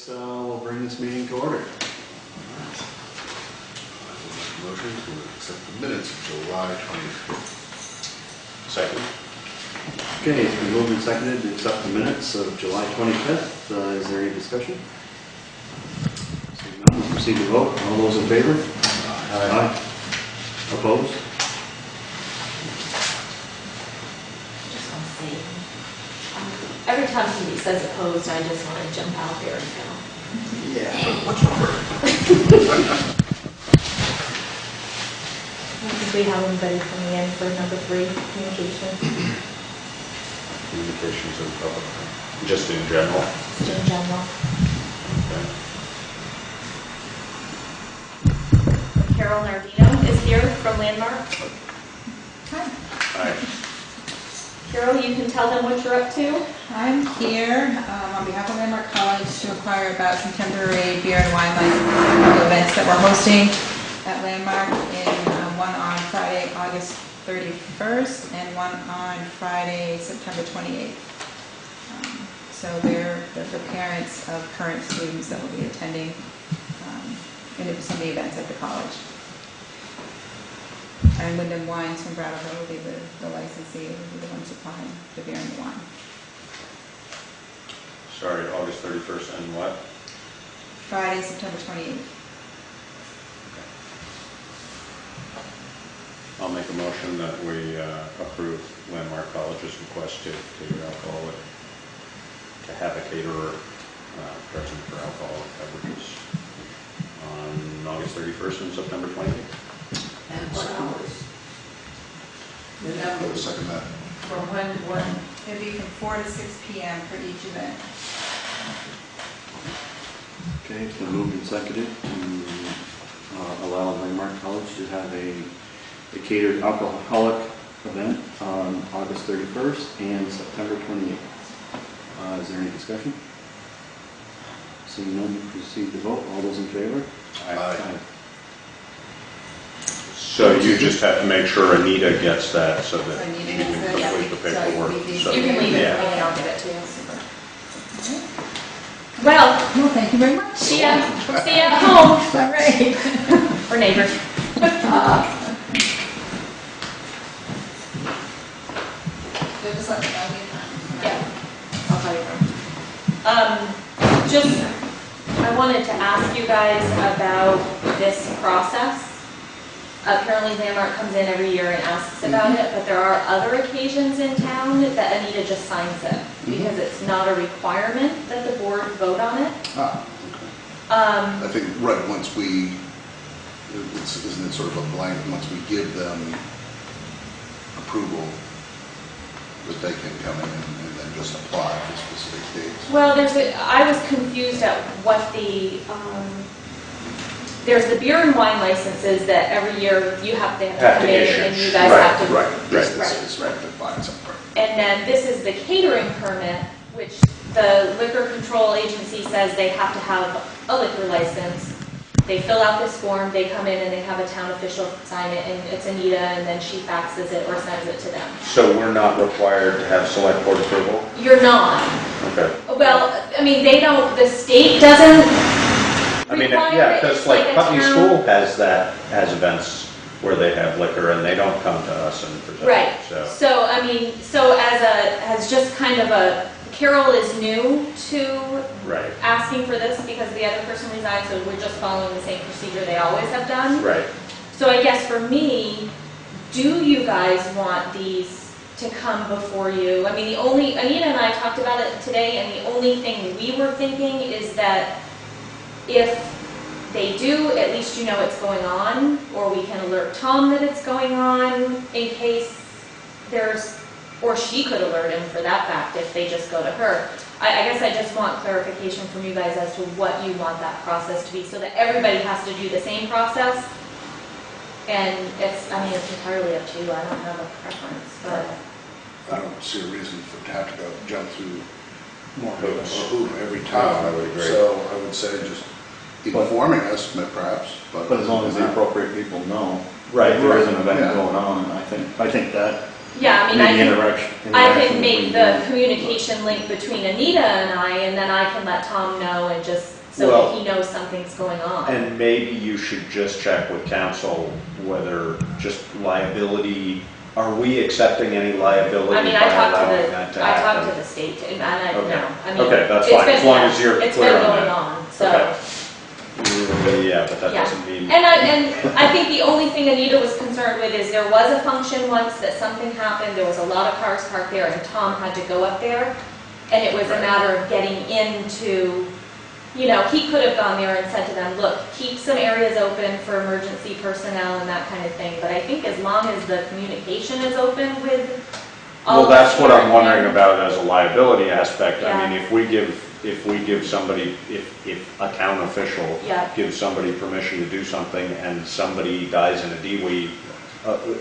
We'll bring this meeting to order. Motion to accept the minutes of July 25th. Second. Okay, it's been moved and seconded to accept the minutes of July 25th. Is there any discussion? Seeing none, we'll proceed to vote. All those in favor? Aye. Opposed? Just want to say, every time somebody says opposed, I just want to jump out there and go. Yeah. What's over? I think we have anybody coming in for number 3, communication, Communications in public, just in general. just in general. Okay. Carol Nardino is here from Landmark. Hi. Aye. Carol, you can tell them what you're up to. I'm here on behalf of Landmark College to inquire about some temporary beer and wine events that we're hosting at Landmark, one on Friday, August 31st, and one on Friday, September 28th. So they're for parents of current students that will be attending some of the events at the college. And Wyndham Wines from Brattle Hill will be the licensee, will be the one supplying the beer and the wine. Sorry, August 31st and what? Friday, September 28th. I'll make a motion that we approve Landmark College's request to have a caterer present for alcoholic beverages on August 31st and September 28th. And what hours? I would second that. From when? It'll be from 4 to 6 p.m. for each event. Okay, it's been moved and seconded to allow Landmark College to have a catered alcoholic event on August 31st and September 28th. Is there any discussion? Seeing none, proceed to vote. All those in favor? Aye. So you just have to make sure Anita gets that so that Anita you gets can that, yeah. complete the paperwork. So You can leave it Yeah. for me and I'll give it to you. Well, Well, thank you very much. see ya at home. All right. Or neighbors. Just let me know. Yeah, I'll tell you. I wanted to ask you guys about this process. Apparently Landmark comes in every year and asks about it, but there are other occasions in town that Anita just signs it because it's not a requirement that the board vote on it. I think, right, once we, isn't it sort of a blank, once we give them approval, that they can come in and then just apply for specific dates? Well, I was confused at what there's the beer and wine licenses that every year you have to come in and you guys have to. Right. This is right, to find something. And then this is the catering permit, which the liquor control agency says they have to have a liquor license. They fill out this form, they come in and they have a town official sign it, and it's Anita, and then she faxes it or sends it to them. So we're not required to have select board approval? You're not. Okay. Well, I mean, they don't, the state doesn't require Yeah, it. because It's like a Putney town- School has events where they have liquor and they don't come to us and present. Right. So, So, I mean, as just kind of Carol is new to right, asking for this because the other person resigned, so we're just following the same procedure they always have done. right. So I guess for me, do you guys want these to come before you? I mean, Anita and I talked about it today, and the only thing we were thinking is that if they do, at least you know it's going on, or we can alert Tom that it's going on in case or she could alert him for that fact if they just go to her. I guess I just want clarification from you guys as to what you want that process to be so that everybody has to do the same process. And it's, I mean, it's entirely up to you, I don't have a preference, but, I don't see a reason for to have to go jump through More a hoops. hoop every I time. would agree. So I would say just informing us perhaps, but. But as long as the appropriate people know. Right. that there is an event Yeah. going on, I think that yeah, I mean, maybe I interaction can make between the you. communication link between Anita and then I can let Tom know and just, so Well- that he knows something's going on. And maybe you should just check with council whether just liability, are we accepting any liability I mean, by I talked allowing that to to I happen? talked to the state, and I Okay. know, I mean. Okay, that's it's fine, been- as long yeah, as you're it's clear been on going that. on, so. Okay. Yeah, but that Yeah. doesn't mean. And I think the only thing Anita was concerned with is there was a function once that something happened, there was a lot of cars parked there, and Tom had to go up there, and it was a Right. matter of getting into, you know, he could have gone there and said to them, look, keep some areas open for emergency personnel and that kind of thing, but I think as long as the communication is open with all Well, of that's us what here I'm and wondering there. about as a liability aspect. I Yeah. mean, if we give somebody, if a town official Yeah. gives somebody permission to do something and somebody dies in a DWI,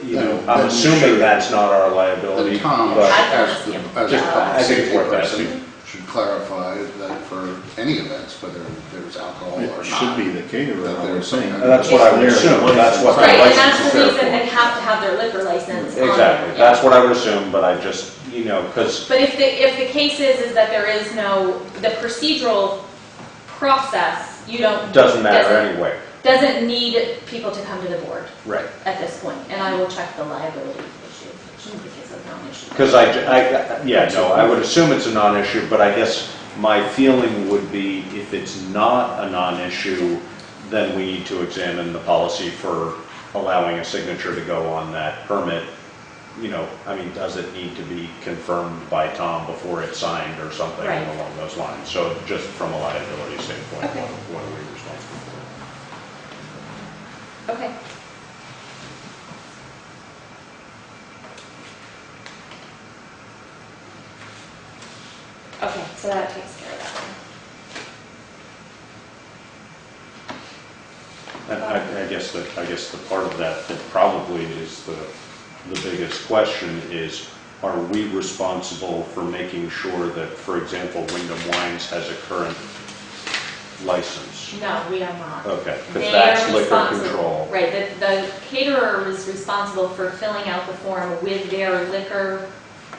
you know, Then- I'm then assuming should- that's not our liability. The Tom, but- I- as the, as Just- the I public think it's safety worth person, asking. should clarify that for any events, whether there's alcohol or It not. should be the caterer, That I would there's think. some- That's what I would There's assume, a that's what the Right, and license that's is the there reason they for. have to have their liquor license on Exactly, there, that's yeah. what I would assume, but I just, you know, because, But if the case is that there is no, the procedural process, you don't. doesn't matter anyway. Doesn't need people to come to the board Right. at this point, and I will check the liability issue, because it's a non-issue. Because yeah, no, I would assume it's a non-issue, but I guess my feeling would be if it's not a non-issue, then we need to examine the policy for allowing a signature to go on that permit. You know, I mean, does it need to be confirmed by Tom before it's signed or something Right. along those lines? So just from a liability standpoint, Okay. what are we responsible for? Okay. Okay, so that takes care of that one. And I guess the part of that probably is the biggest question is, are we responsible for making sure that, for example, Wyndham Wines has a current license? No, we are not. Okay, They because are that's liquor responsible- control. Right, the caterer is responsible for filling out the form with their liquor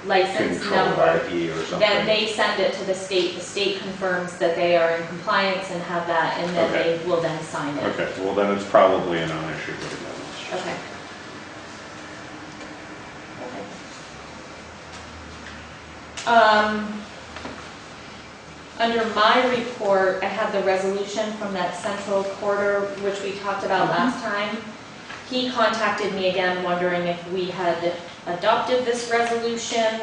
license Control number. ID or something. Then they send it to the state confirms that they are in compliance and have that, and then Okay. they will then sign it. Okay, well then it's probably a non-issue, but it's Okay. Okay. Under my report, I have the resolution from that central quarter, which we talked about last time. He contacted me again wondering if we had adopted this resolution.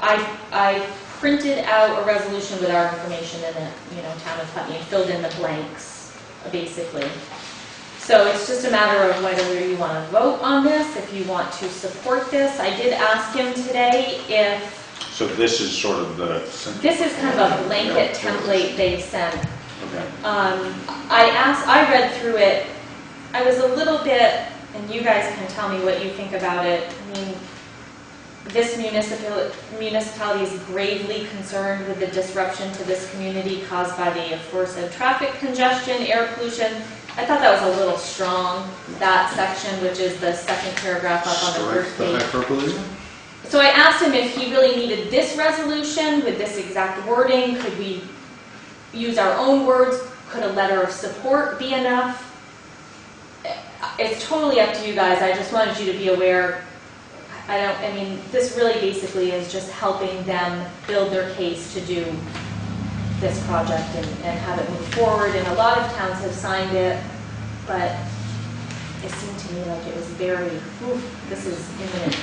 I printed out a resolution with our information in it, you know, town of Putney, and filled in the blanks, basically. So it's just a matter of whether you want to vote on this, if you want to support this. I did ask him today if, So this is sort of the, this is kind of a blanket template they sent. okay. I read through it, I was a little bit, and you guys can tell me what you think about it. I mean, this municipality is gravely concerned with the disruption to this community caused by the aforesaid traffic congestion, air pollution. I thought that was a little strong, that section, which is the second paragraph up on the first Strike the page. hyperbole? So I asked him if he really needed this resolution with this exact wording. Could we use our own words? Could a letter of support be enough? It's totally up to you guys. I just wanted you to be aware. I mean, this really basically is just helping them build their case to do this project and have it move forward. And a lot of towns have signed it, but it seemed to me like it was very, oof, this is imminent.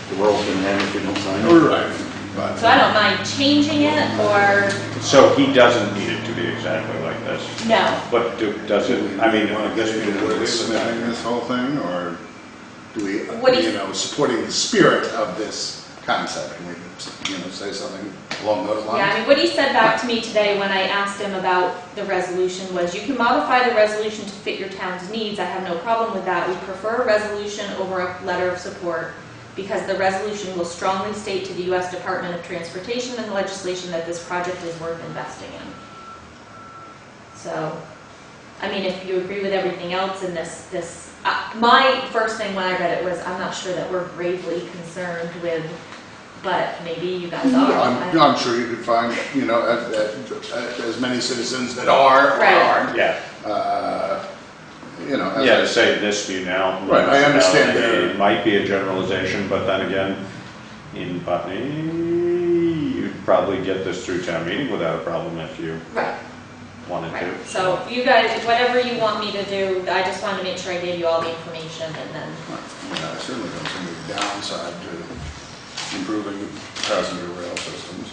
The world's gonna end if we don't sign it. Right. But So I don't mind changing it, or, So he doesn't need it to be exactly like this, no. but does it, I mean, I guess we can wordsmithing this whole thing, or do we, What do you- supporting the spirit of this concept? Can we, say something along those lines? Yeah, I mean, what he said back to me today when I asked him about the resolution was, you can modify the resolution to fit your town's needs. I have no problem with that. We prefer a resolution over a letter of support because the resolution will strongly state to the U.S. Department of Transportation and the legislation that this project is worth investing in. So, I mean, if you agree with everything else in this, my first thing when I read it was, I'm not sure that we're gravely concerned with, but maybe you guys are. I'm sure you could find, as many citizens that are or Right. aren't. Yeah. As To say this view now. Right, I understand that. It might be a generalization, but then again, in Putney, you'd probably get this through town meeting without a problem if you Right. wanted to. Right, so you guys, whatever you want me to do, I just wanted to make sure I gave you all the information and then, I certainly don't see any downside to improving passenger rail systems.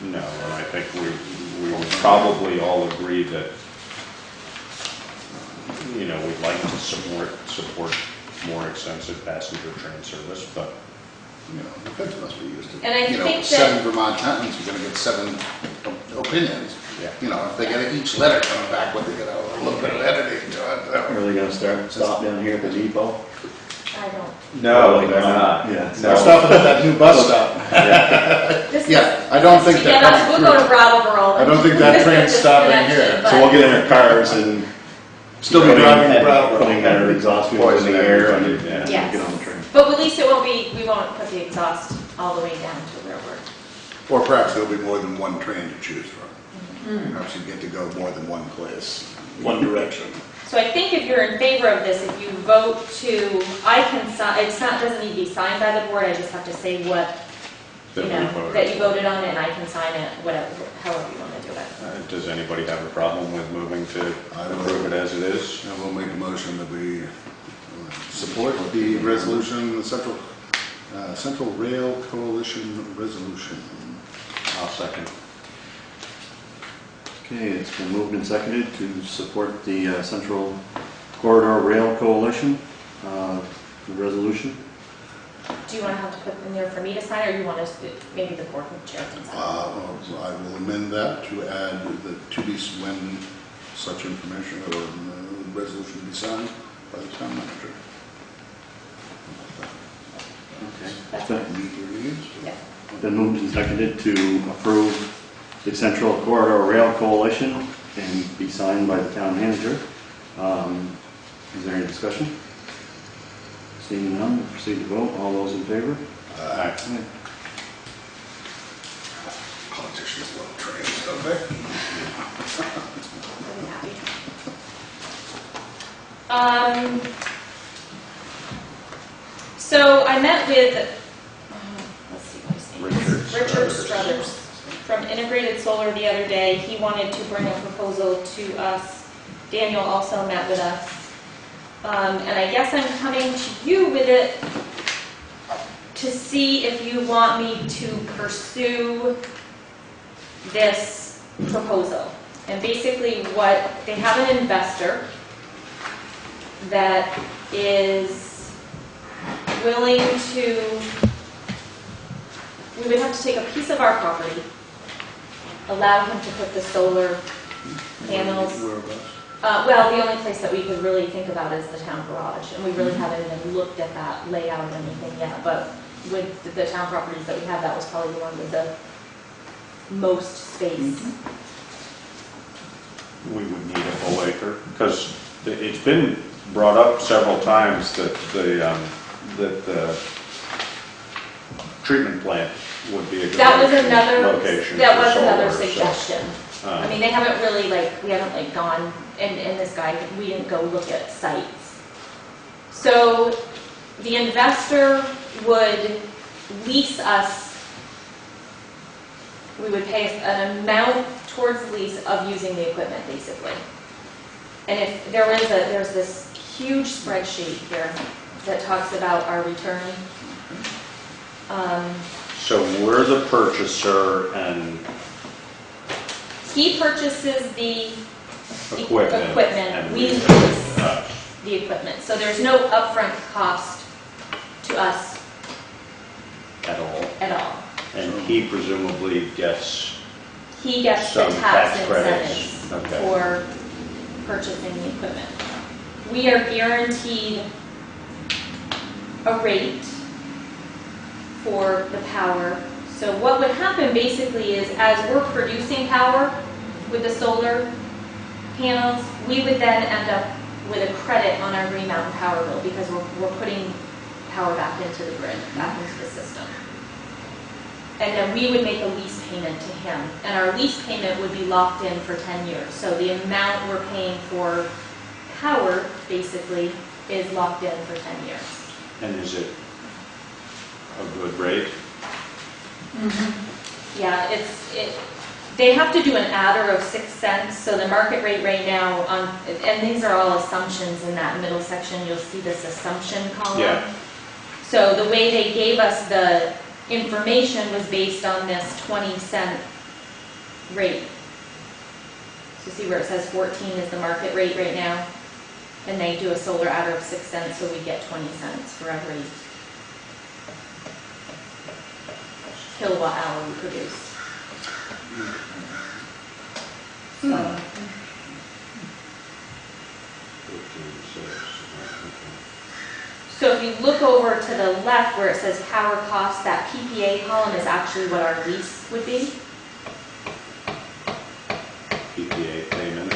No, and I think we would probably all agree that, we'd like to support more extensive passenger train service, but The feds must be used to, And I think 7 that- Vermont towns, you're gonna get 7 opinions. Yeah. If they get each letter coming back with, a little bit of editing to it. Are they gonna stop down here at the depot? I don't. no, they're not. Yeah. No. Stopping at that new bus stop. This Yeah, is- I don't think to they're get us- coming We'll go through. to Brattleboro. I don't think that train's stopping here. But- So we'll get in our cars and Still be driving to Brattleboro. putting our exhaust fuels in the air and Yeah. Yes. get on the train. But at least it won't be, we won't put the exhaust all the way down to where we're. Or perhaps there'll be more than one train to choose from. Perhaps you get to go more than one place, one direction. So I think if you're in favor of this, if you vote to, I can sign, doesn't need to be signed by the board, I just have to say what, That we voted. that you voted on it, and I can sign it, whatever, however you want to do it. Does anybody have a problem with moving to I don't approve it as it is? And we'll make a motion that we support the resolution, the Central Rail Coalition resolution. I'll second. Okay, it's been moved and seconded to support the Central Corridor Rail Coalition, the resolution. Do you want to have to put in there for me to sign, or you want us, maybe the board chair can sign? I will amend that to add when such information or resolution be signed by the town manager. Okay. That's So, Meet your needs. Yeah. been moved and seconded to approve the Central Corridor Rail Coalition and be signed by the town manager. Is there any discussion? Seeing none, we'll proceed to vote. All those in favor? Aye. Politicians love trains, don't they? I'll be happy. So I met with, let's see what his name is. Richard Struthers from Integrated Solar the other day. He wanted to bring a proposal to us. Daniel also met with us. And I guess I'm coming to you with it to see if you want me to pursue this proposal. And basically they have an investor that is willing to, we would have to take a piece of our property, allow him to put the solar panels. Whereabouts? Well, the only place that we could really think about is the town garage, and we really haven't even looked at that layout or anything yet, but with the town properties that we have, that was probably the one with the most space. We would need a full acre, because it's been brought up several times that the treatment plant would be a good That was another, location that for was another solar, so, suggestion. I mean, they haven't really we haven't gone, and this guy, we didn't go look at sites. So the investor would lease us, we would pay an amount towards the lease of using the equipment, basically. And if there's this huge spreadsheet here that talks about our return. So we're the purchaser and He purchases the equipment. and We lease lease us. the equipment. So there's no upfront cost to us At all. at all. And he presumably gets, He gets the Some tax tax credits. incentives Okay. for purchasing the equipment. We are guaranteed a rate for the power. So what would happen basically is, as we're producing power with the solar panels, we would then end up with a credit on our Green Mountain power bill because we're putting power back into the grid, back into the system. And then we would make a lease payment to him, and our lease payment would be locked in for 10 years. So the amount we're paying for power, basically, is locked in for 10 years. and is it a good rate? Yeah, they have to do an adder of 6 cents, so the market rate right now and these are all assumptions in that middle section, you'll see this assumption column. Yeah. So the way they gave us the information was based on this 20-cent rate. So see where it says 14 is the market rate right now? And they do a solar adder of 6 cents, so we get 20 cents for every kilowatt hour we produce. So, so if you look over to the left where it says power costs, that PPA column is actually what our lease would be. PPA payment?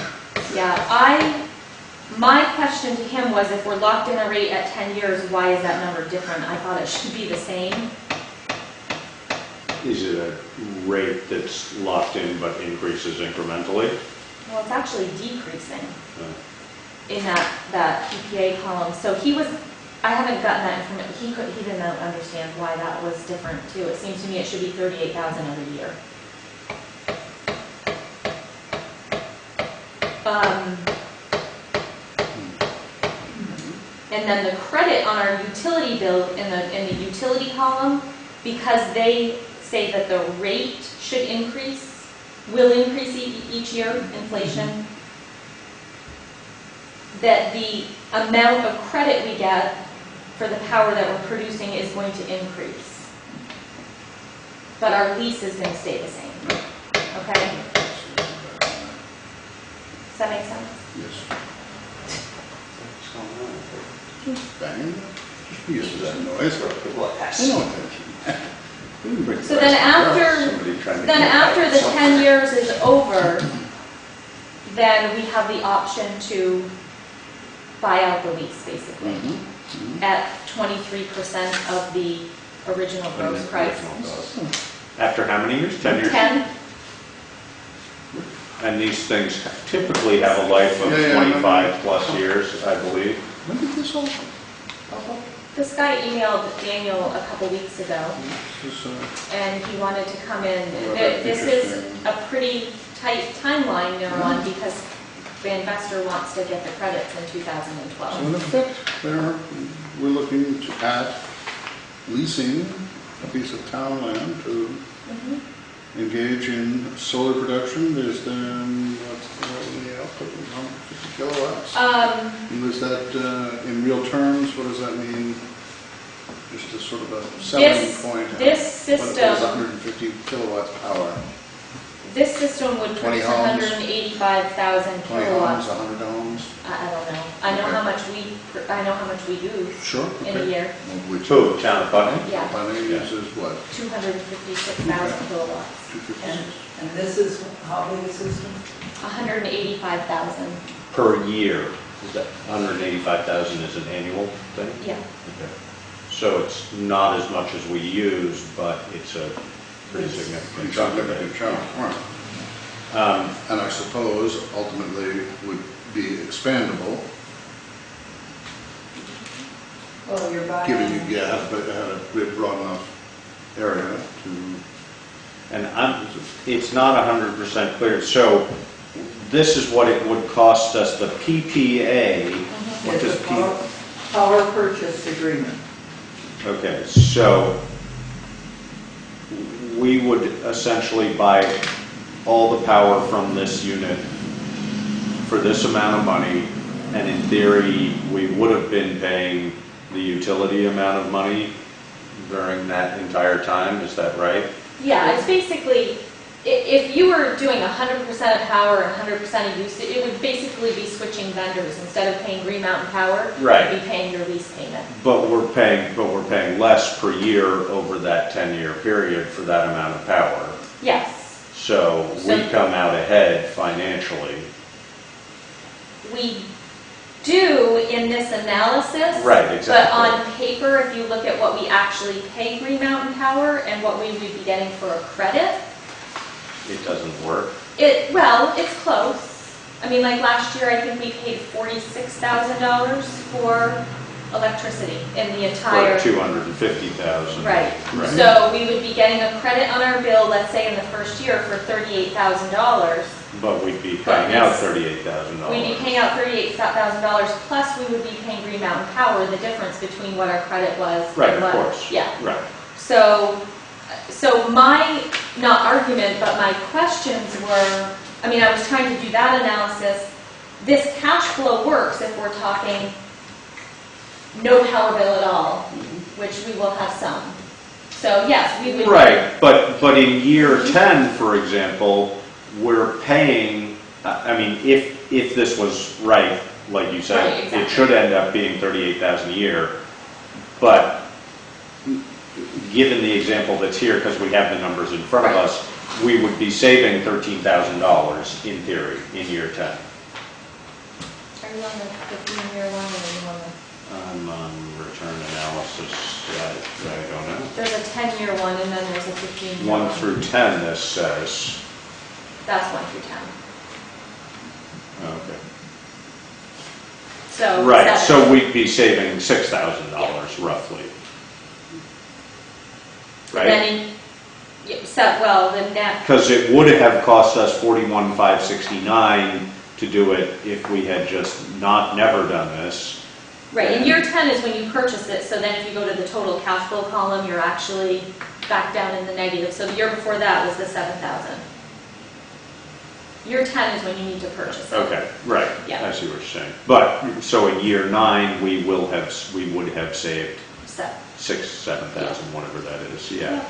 Yeah, my question to him was, if we're locked in a rate at 10 years, why is that number different? I thought it should be the same. Is it a rate that's locked in but increases incrementally? Well, it's actually decreasing in that PPA column. So I haven't gotten that information, he didn't understand why that was different too. It seems to me it should be 38,000 every year. And then the credit on our utility bill in the utility column, because they say that the rate should increase, will increase each year, inflation, that the amount of credit we get for the power that we're producing is going to increase. But our lease is going to stay the same. Okay? Does that make sense? Yes. Bang. Just be used to that noise. I know what So then after the 10 years is over, then we have the option to buy out the lease, basically, at 23% of the original gross price. After how many years? 10 years? 10. And these things typically have a life of 25 plus years, I believe. When did this all? This guy emailed Daniel a couple weeks ago, and he wanted to come in. This is a pretty tight timeline they're on because the investor wants to get the credits in 2012. So in effect, we're looking to add leasing a piece of town land to engage in solar production. There's then, what's the output, 150 kilowatts? And is that, in real terms, what does that mean? Just a sort of a selling point. This What is system, 150 kilowatts power? this system would 20 produce homes? 185,000 20 kilowatts. homes, 100 homes? I don't know. I know how much we use Sure. in a year. Which Who, Town of Putney? Yeah, Putney uses what? 256,000 kilowatts. 250? And this is how big a system? 185,000. Per year. Is that 185,000 is an annual thing? Yeah. Okay. So it's not as much as we use, but it's a pretty significant chunk of it. Right. And I suppose ultimately would be expandable, Oh, you're buying. given you have a broad enough area to. And it's not 100% clear. So this is what it would cost us, the PPA. What It's does a power purchase agreement. Okay, so we would essentially buy all the power from this unit for this amount of money, and in theory, we would have been paying the utility amount of money during that entire time, is that right? Yeah, it's basically, if you were doing 100% of power and 100% of use, it would basically be switching vendors. Instead of paying Green Mountain Power, Right. you'd be paying your lease payment. But we're paying less per year over that 10-year period for that amount of power. Yes. So we come out ahead financially. We do in this analysis. Right, exactly. But on paper, if you look at what we actually pay Green Mountain Power and what we would be getting for a credit, It doesn't work. well, it's close. I mean, like last year, I think we paid $46,000 for electricity in the entire. For 250,000. Right. Right. So we would be getting a credit on our bill, let's say in the first year for $38,000. But we'd be But paying out it's- $38,000. We'd be paying out $38,000, plus we would be paying Green Mountain Power, the difference between what our credit was. Right, and of what- course. Yeah. Right. So my, not argument, but my questions were, I mean, I was trying to do that analysis. This cash flow works if we're talking no power bill at all, which we will have some. So yes, we would. Right, but in year 10, for example, we're paying, I mean, if this was right, like you said, Right, exactly. it should end up being 38,000 a year. But given the example that's here, because we have the numbers in front of Right. us, we would be saving $13,000 in theory in year 10. Are you on the 15-year one or are you on the? I'm on return analysis, I don't know. There's a 10-year one and then there's a 15-year 1 through 10, this says. That's 1 through 10. Okay. So. Right, seven. so we'd be saving $6,000 roughly. And Right? then, well, the net, Because it would have cost us $41,569 to do it if we had just never done this. right, in year 10 is when you purchase it, so then if you go to the total cash flow column, you're actually back down in the negative. So the year before that was the 7,000. Year 10 is when you need to purchase it. Okay, right, Yeah. I see what you're saying. But, so in year 9, we would have saved So, 7,000, whatever that is, yeah.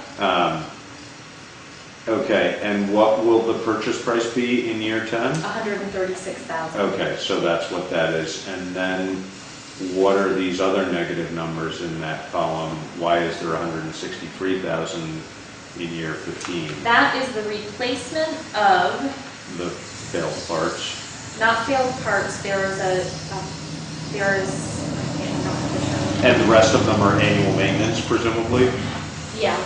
Okay, and what will the purchase price be in year 10? 136,000. Okay, so that's what that is. And then what are these other negative numbers in that column? Why is there 163,000 in year 15? That is the replacement of, The failed parts. not failed parts, there is I can't remember the term. And the rest of them are annual maintenance, presumably? Yeah.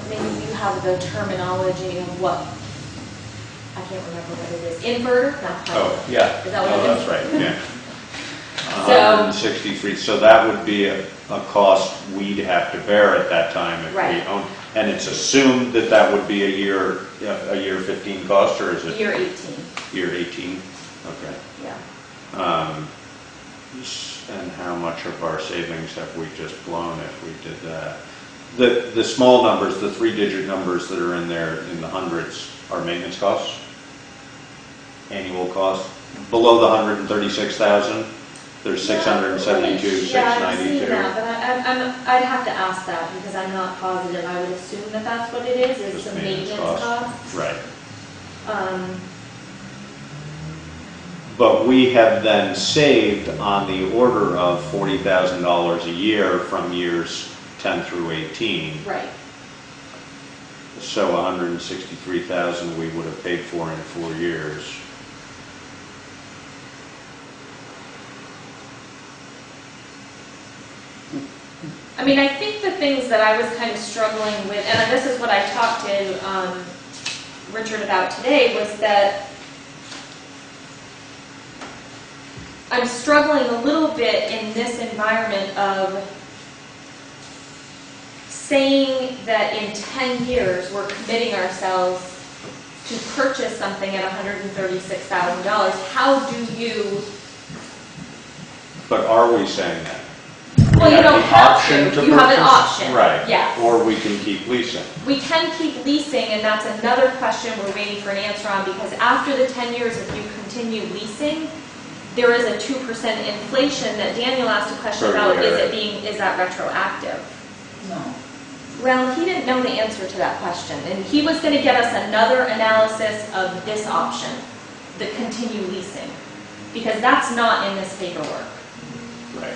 Maybe you have the terminology of what, I can't remember what it is. Inverter? Not quite. Oh, yeah. Is that what Oh, it is? that's right, yeah. So- 163, so that would be a cost we'd have to bear at that time if we Right. own. And it's assumed that that would be a year 15 cost, or is it Year 18, year 18? Okay. yeah. And how much of our savings have we just blown if we did that? The small numbers, the 3-digit numbers that are in there in the hundreds are maintenance costs? Annual costs? Below the 136,000, there's 672, Yeah, I've seen 692. that, but I'd have to ask that because I'm not positive. I would assume that that's what it is Just some maintenance maintenance costs. costs. Right. Um, But we have then saved on the order of $40,000 a year from years 10 through 18. right. So 163,000 we would have paid for in 4 years. I mean, I think the things that I was kind of struggling with, and this is what I talked to Richard about today, was that I'm struggling a little bit in this environment of saying that in 10 years we're committing ourselves to purchase something at $136,000. How do you? But are we saying that? Well, We you have don't the have option to. You have an purchase? option. Right. Yes. Or we can keep leasing. We can keep leasing, and that's another question we're waiting for an answer on, because after the 10 years, if you continue leasing, there is a 2% inflation that Daniel asked a question Per about, year. is that retroactive? No. Well, he didn't know the answer to that question, and he was gonna get us another analysis of this option, the continue leasing, because that's not in this paperwork. Right.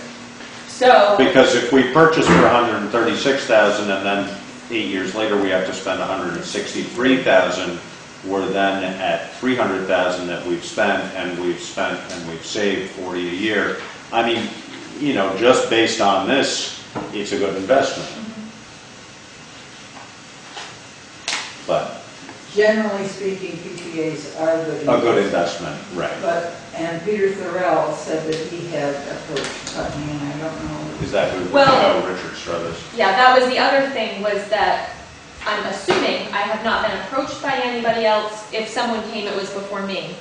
So, Because if we purchase for 136,000 and then 8 years later we have to spend 163,000, we're then at 300,000 that we've spent and we've saved 40 a year. I mean, you know, just based on this, it's a good investment. But Generally speaking, PPAs are good. a good investment, right. And Peter Thorell said that he had approached Putney, and I don't know. Is that who, Well- Richard Struthers? yeah, that was the other thing, was that I'm assuming I have not been approached by anybody else. If someone came, it was before me.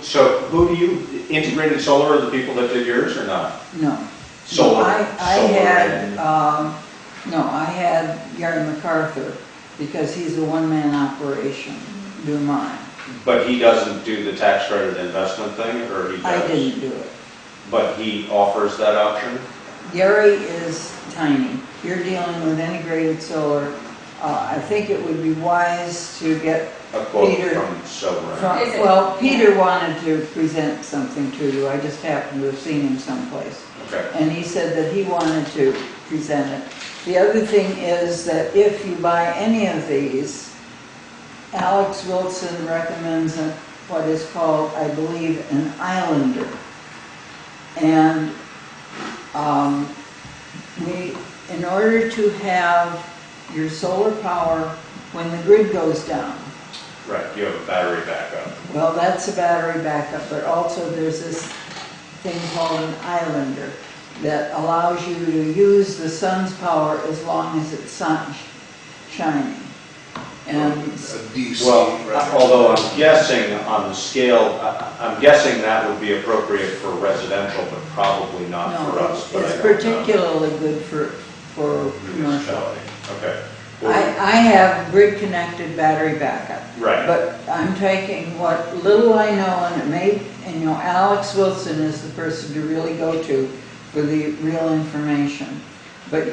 So who do you, Integrated Solar are the people that did yours or not? No. Solar. I Solar had, and- no, I had Gary MacArthur, because he's a one-man operation, do mine. But he doesn't do the tax credit investment thing, or he does? I didn't do it. But he offers that option? Gary is tiny. You're dealing with integrated solar. I think it would be wise to get A quote Peter from Solar. Is it? well, Peter wanted to present something to you. I just happened to have seen him someplace. Okay. And he said that he wanted to present it. The other thing is that if you buy any of these, Alex Wilson recommends what is called, I believe, an islander. And in order to have your solar power when the grid goes down, Right, you have a battery backup. well, that's a battery backup, but also there's this thing called an islander that allows you to use the sun's power as long as it's shining. And A DC, Well, right? although I'm guessing on the scale, I'm guessing that would be appropriate for residential, but probably not for no, us. But I it's don't know. particularly good for commercial. Municipality. Okay. I have grid-connected battery backup. Right. But I'm taking what little I know, and Alex Wilson is the person to really go to for the real information. But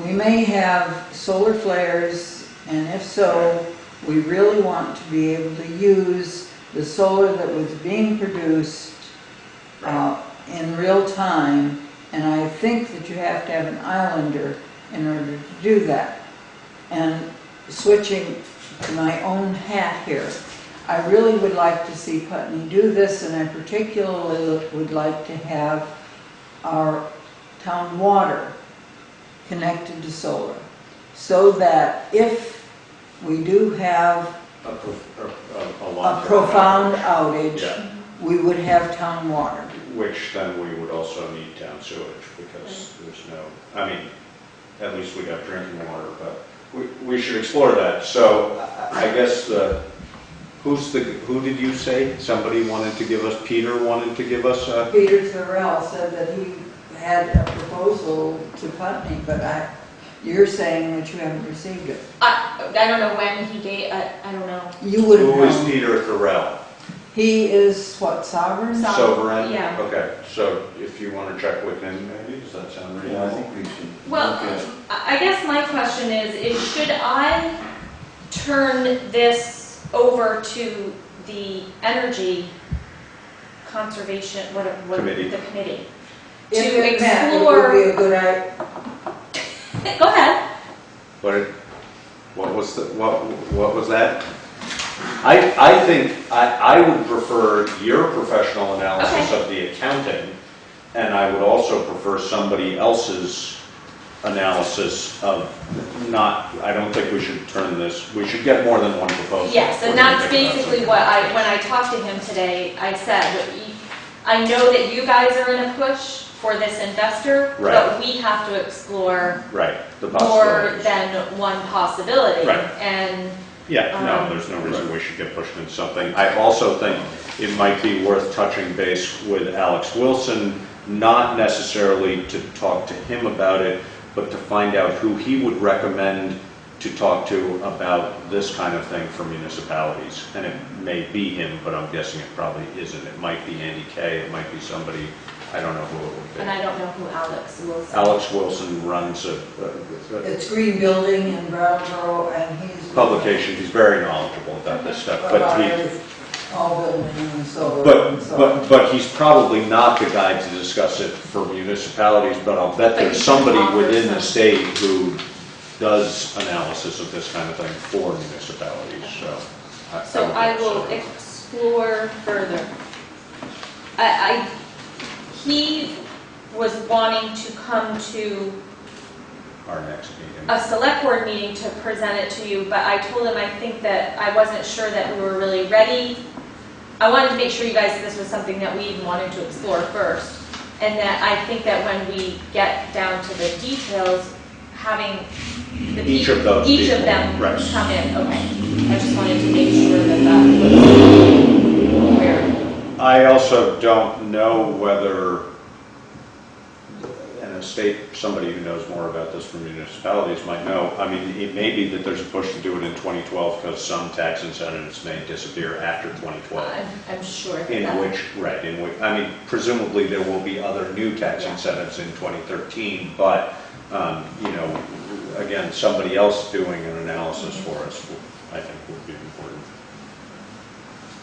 we may have solar flares, and if so, we really want to be able to use the solar that was being produced in real time, and I think that you have to have an islander in order to do that. And switching to my own hat here, I really would like to see Putney do this, and I particularly would like to have our town water connected to solar, so that if we do have A a long-term profound outage, Yeah. we would have town water. Which then we would also need town sewage, because there's no, I mean, at least we'd have drinking water, but we should explore that. So I guess who did you say? Somebody wanted to give us, Peter wanted to give us a, Peter Thorell said that he had a proposal to Putney, but you're saying that you haven't received it. I don't know when he gave, I don't know. You would have who is known. Peter Thorell? He is what, Sovereign? Sovereign? Yeah. Okay, so if you want to check with him, maybe, does that sound Yeah, I reasonable? think we should. Well, I guess my question is should I turn this over to the energy conservation, Committee. the committee? If To it meant, it explore, would be a good idea. go ahead. What was that? I think I would prefer your professional analysis Okay. of the accounting, and I would also prefer somebody else's analysis of I don't think we should turn this, we should get more than one proposal. Yes, and We're that's gonna think about basically something. what when I talked to him today, I said, I know that you guys are in a push for this investor, Right. but we have to explore Right, the more possibilities. than one possibility. Right. And Yeah, no, there's no reason we should get pushed into something. I also think it might be worth touching base with Alex Wilson, not necessarily to talk to him about it, but to find out who he would recommend to talk to about this kind of thing for municipalities. And it may be him, but I'm guessing it probably isn't. It might be Andy Kay, it might be somebody I don't know who it would be. And I don't know who Alex Wilson. Alex Wilson runs a It's Green Building in Brattleboro, and he's. publication, he's very knowledgeable about this stuff, but he, All building and so. but he's probably not the guy to discuss it for municipalities, but I'll bet But there's he somebody can offer within the some. state who does analysis of this kind of thing for municipalities, so. So would I will consider it. explore further. He was wanting to come to Our next meeting. a select board meeting to present it to you, but I told him I think that I wasn't sure that we were really ready. I wanted to make sure you guys, this was something that we even wanted to explore first. And that I think that when we get down to the details, having the Each of those each of people, them right. come in, okay. I just wanted to make sure that that was where. I also don't know whether, and a state, somebody who knows more about this from municipalities might know, I mean, it may be that there's a push to do it in 2012 because some tax incentives may disappear after 2012. I'm sure that In that- which, right, in which, I mean, presumably there will be other new tax Yeah. incentives in 2013, but, you know, again, somebody else doing an analysis for us, I think would be important.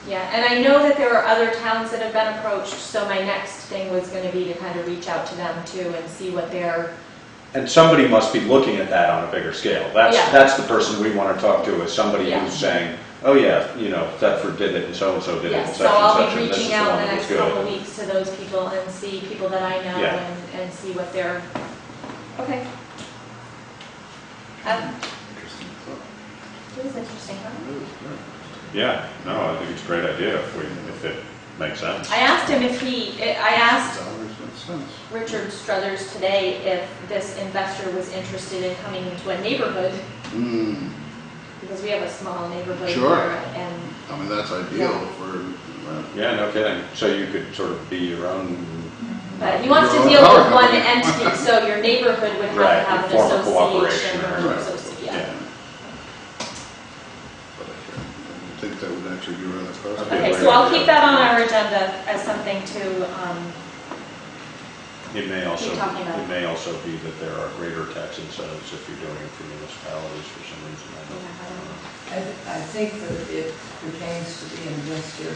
Yeah, and I know that there are other towns that have been approached, so my next thing was gonna be to kind of reach out to them too and see what their, And somebody must be looking at that on a bigger scale. Yeah. That's the person we want to talk to, is somebody Yeah. who's saying, oh yeah, you know, Thetford did it and so-and-so did it and yes, such so I'll and such, be and this is reaching the out one in the that was next couple good. weeks to those people and see people that I know Yeah. and see what they're, okay. Interesting thought. It was interesting, huh? Yeah, no, I think it's a great idea if it makes sense. I asked him if I asked Dollars makes sense. Richard Struthers today if this investor was interested in coming into a neighborhood, Hmm, because we have a small neighborhood Sure. here, and I mean, that's ideal for, Yeah, no kidding. So you could sort of be your own, but he wants to Your deal power with one company. entity, so your neighborhood would have Right, to have an form a association cooperation or or- an association. yeah. but I think that would actually be rather cost. Okay. Okay, so I'll keep that on our agenda as something to, It may also, Keep talking about it. it may also be that there are greater tax incentives if you're doing it for municipalities for some reason. I don't know. I think that it pertains to the investor.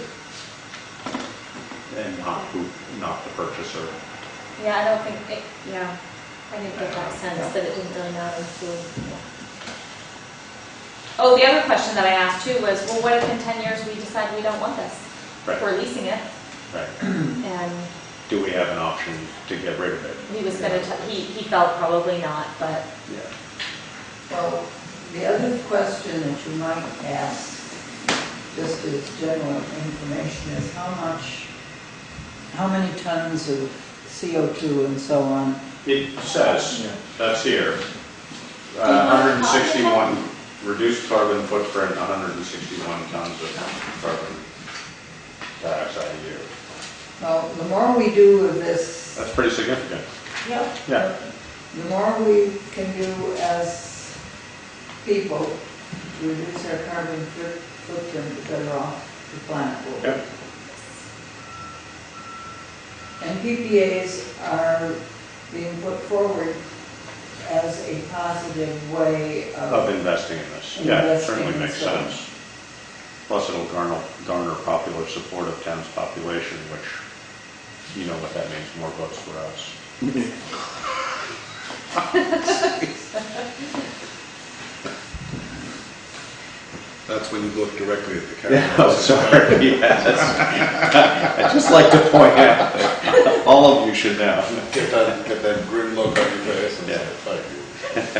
And not the purchaser. yeah, I don't think, yeah, I didn't get that sense that it didn't really matter who. Yeah. Oh, the other question that I asked too was, well, what if in 10 years we decide we don't want this? Right. We're leasing it, Right. and Do we have an option to get rid of it? he was gonna, he felt probably not, but, Yeah. Well, the other question that you might ask, just as general information, is how many tons of CO2 and so on? It says, that's here, 161, reduced carbon footprint, 161 tons of carbon dioxide a year. Well, the more we do of this, That's pretty significant. yeah, Yeah. the more we can do as people to reduce our carbon footprint, the better off the planet will be. Yep. And PPAs are being put forward as a positive way Of of, investing in this. Yeah, it Investing certainly in makes stuff. sense. Plus it'll garner popular support of town's population, which, you know what that means, more votes for us. That's when you look directly at the camera. Yeah, oh, sorry, yes. I'd just like to point out that all of you should know. Get that grim look on your face and Yeah. say, thank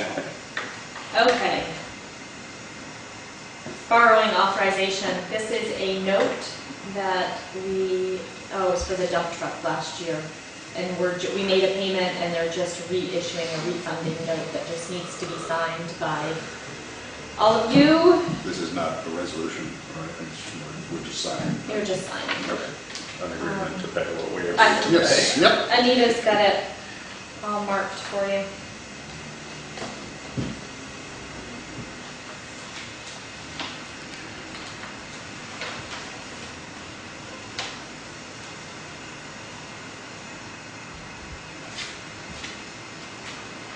you. okay. Borrowing authorization, this is a note that it's for the dump truck last year. And we made a payment and they're just reissuing a refunding note that just needs to be signed by all of you. This is not a resolution, or anything, we're just signing. You're just signing. Okay. An agreement to pay what we I- have to pay. Yes, yep. Anita's got it all marked for you.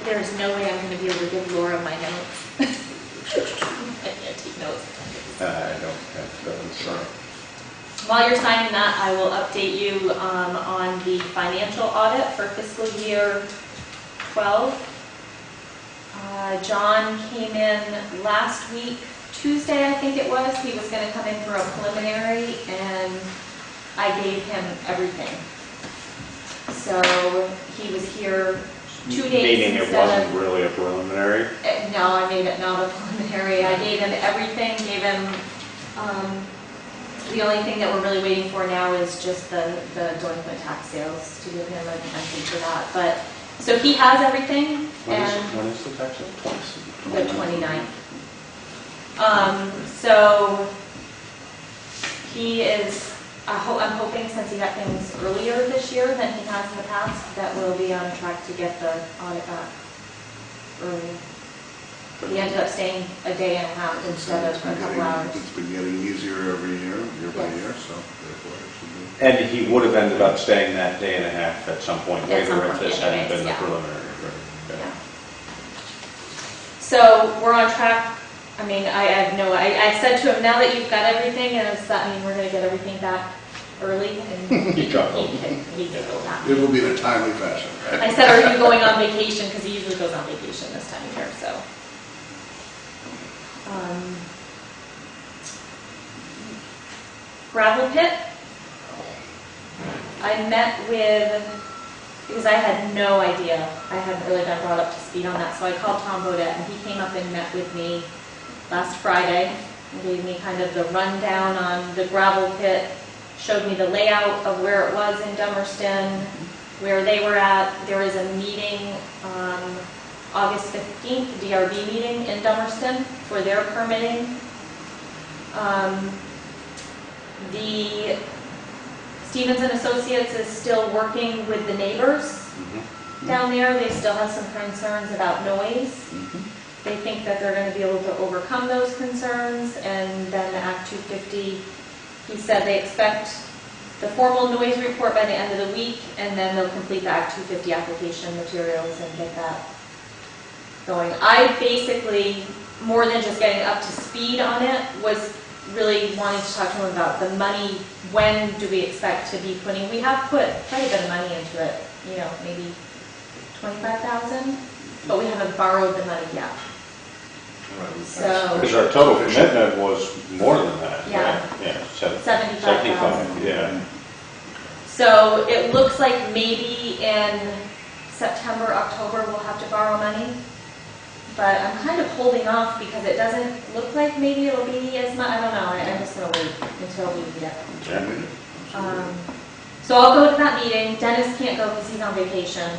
there's no way I'm gonna be able to give Laura my notes. I can't take notes. I don't have that, I'm sorry. While you're signing that, I will update you on the financial audit for fiscal year 12. John came in last week, Tuesday I think it was. He was going to come in for a preliminary, and I gave him everything. So he was here 2 days Meaning it instead wasn't of... really a preliminary? No, I made it not a preliminary. I gave him everything, gave him... the only thing that we're really waiting for now is just the delinquent tax sales, to give him an entry for that. But, so he has everything, and When is the tax sale? the 29th. So he is, I'm hoping since he got things earlier this year than he has in the past, that we'll be on track to get the audit back earlier. He ended up staying a day and a half instead of a couple hours. It's been getting easier every year by Yes. year, so therefore it should be. And he would have ended up staying that day and a half at some point At some later if point this hadn't been anyways, the yeah. preliminary. Right, okay. Yeah. So we're on track. I mean, I said to him, now that you've got everything, and does that mean we're gonna get everything back early? And He chuckled. he did that. It will be in a timely fashion, right? I said, are you going on vacation? Because he usually goes on vacation this time of year, so. Gravel pit. I met with, because I had no idea, I hadn't really been brought up to speed on that, so I called Tom Bodett, and he came up and met with me last Friday, and gave me kind of the rundown on the gravel pit, showed me the layout of where it was in Dummerston, where they were at. There is a meeting on August 15th, DRB meeting in Dummerston for their permitting. The Stevens and Associates is still working with the neighbors down there. They still have some concerns about noise. They think that they're going to be able to overcome those concerns, and then the Act 250, he said they expect the formal noise report by the end of the week, and then they'll complete the Act 250 application materials and get that going. I basically, more than just getting up to speed on it, was really wanting to talk to him about the money. When do we expect to be putting, we have put quite a bit of money into it, you know, maybe 25,000, but we haven't borrowed the money yet. So- Because our total commitment was more than that. Yeah. Right? Yeah, 75,000. 75, yeah. So it looks like maybe in September, October, we'll have to borrow money. But I'm kind of holding off because it doesn't look like maybe it'll be as much. I don't know. I'm just going to wait until we get. So I'll go to that meeting. Dennis can't go because he's on vacation,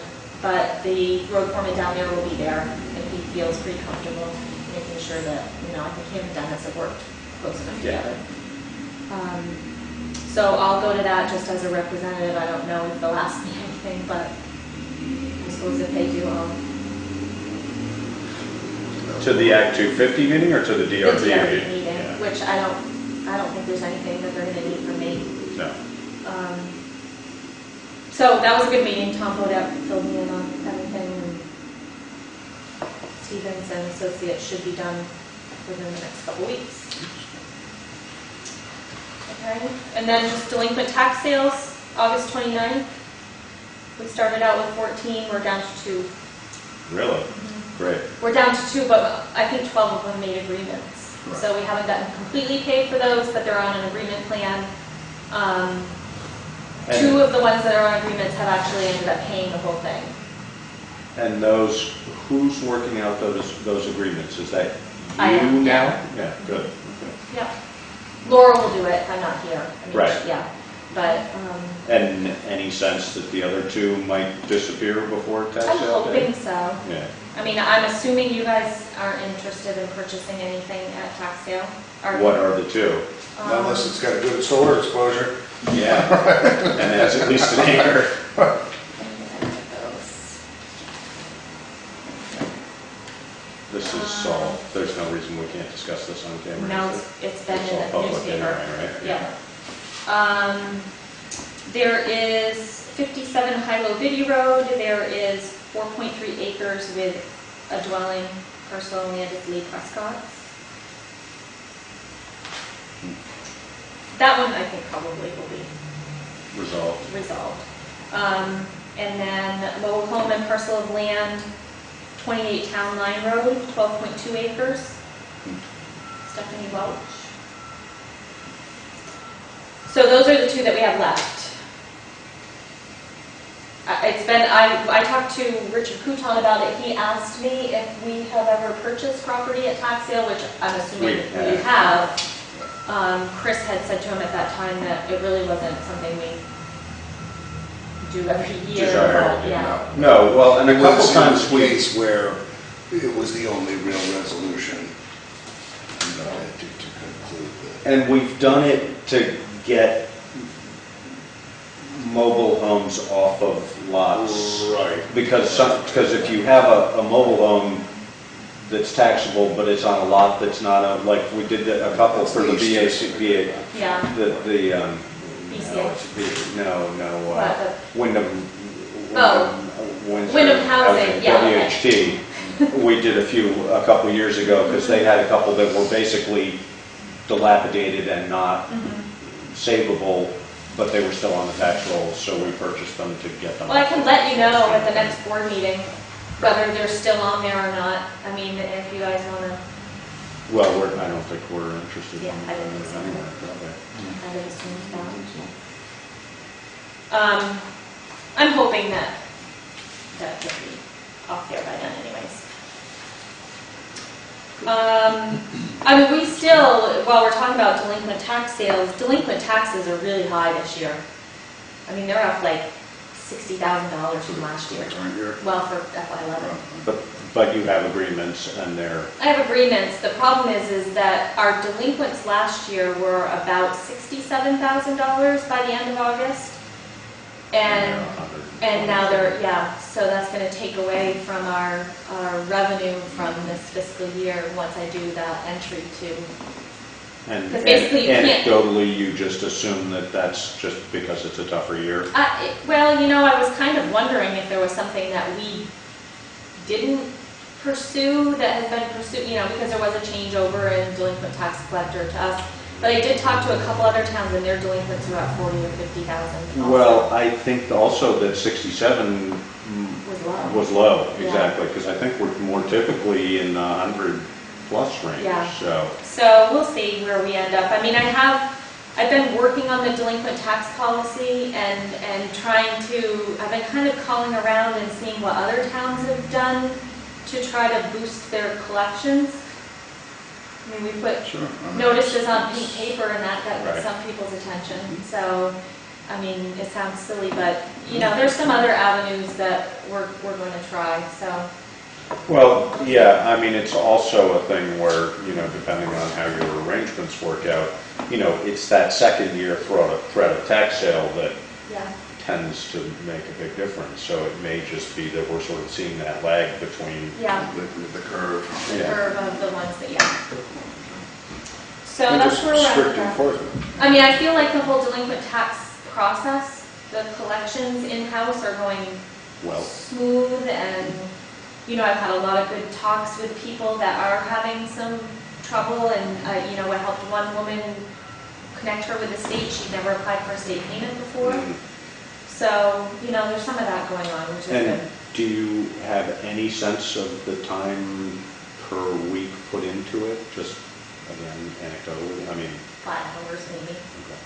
but the road foreman down there will be there, and he feels pretty comfortable making sure that, you know, I think him and Dennis have worked close enough together. So I'll go to that just as a representative. I don't know if they'll ask me anything, but I suppose if they do, I'll. To the Act 250 meeting or to the DRB The DRB meeting? meeting, Yeah. which I don't think there's anything that they're gonna need from me. No. So that was a good meeting. Tom Bodett filled me in on everything, and Stevens and Associates should be done within the next couple weeks. Okay, and then just delinquent tax sales, August 29th. We started out with 14, we're down to 2. Really? Great. We're down to 2, but I think 12 of them made agreements. Right. So we haven't gotten completely paid for those, but they're on an agreement plan. 2 of the ones that are on agreements have actually ended up paying the whole thing. And those, who's working out those agreements? Is that I you am, now? yeah. Yeah, good. Yep. Laura will do it, I'm not here. I mean, Right. Yeah, but And any sense that the other 2 might disappear before tax I'm sale day? hoping so. Yeah. I mean, I'm assuming you guys aren't interested in purchasing anything at tax sale? Are you? What are the 2? Not unless it's got good solar exposure. Yeah. And that's at least an acre. This is all, there's no reason we can't discuss this on camera. No, is it's been It's in all the public newspaper. anyway, right? Yeah. There is 57 High-Low Biddy Road, there is 4.3 acres with a dwelling, parcel land is Lee Prescott's. That one I think probably will be resolved. And then mobile home and parcel of land, 28 Town Line Road, 12.2 acres. Stephanie Welch. So those are the two that we have left. I talked to Richard Couton about it. He asked me if we have ever purchased property at tax sale, which I'm assuming we have. Chris had said to him at that time that it really wasn't something we do every year. But yeah. No, well, and a couple times we... case where it was the only real resolution, you know, to conclude that. And we've done it to get mobile homes off of lots. Right. Because if you have a mobile home that's taxable, but it's on a lot that's not like we did a couple for the BAC, Yeah. the BCA. Wyndham Wyndham Housing, yeah. WHT. We did a couple years ago because they had a couple that were basically dilapidated and not savable, but they were still on the tax rolls, so we purchased them to get them. Well, I can let you know at the next board meeting whether they're still on there or not. I mean, if you guys want to. Well, I don't think we're interested. Yeah, I didn't think so. Okay. I would assume that. I'm hoping that will be off there by then anyways. I mean, we still, while we're talking about delinquent tax sales, delinquent taxes are really high this year. I mean, they're up like $60,000 from last year. Well, for FY11. But you have agreements and they're... I have agreements. The problem is that our delinquents last year were about $67,000 by the end of August. And now they're, so that's going to take away from our revenue from this fiscal year once I do that entry too. And basically anecdotally, you just assume that that's just because it's a tougher year? Well, you know, I was kind of wondering if there was something that we didn't pursue that has been pursued, you know, because there was a changeover in delinquent tax collector to us. But I did talk to a couple other towns and their delinquents were at 40 or 50,000. Well, I think also that 67 was low, exactly, because I think we're more typically in the 100 plus range. Yeah. So we'll see where we end up. I mean, I've been working on the delinquent tax policy and I've been kind of calling around and seeing what other towns have done to try to boost their collections. I mean, we put notices on pink paper and that got some people's attention. So, I mean, it sounds silly, but, you know, there's some other avenues that we're going to try, so. Well, yeah, I mean, it's also a thing where, you know, depending on how your arrangements work out, you know, it's that second year threat of tax sale that tends to make a big difference. So it may just be that we're sort of seeing that lag between the curve. The curve of the ones that, So that's where we're at. I mean, I feel like the whole delinquent tax process, the collections in-house are going smooth, and you know, I've had a lot of good talks with people that are having some trouble, and you know, I helped one woman connect her with the state. She'd never applied for a state payment before. So, you know, there's some of that going on, which is good. Do you have any sense of the time per week put into it? Just, again, anecdotally, I mean... 5 hours maybe. Okay.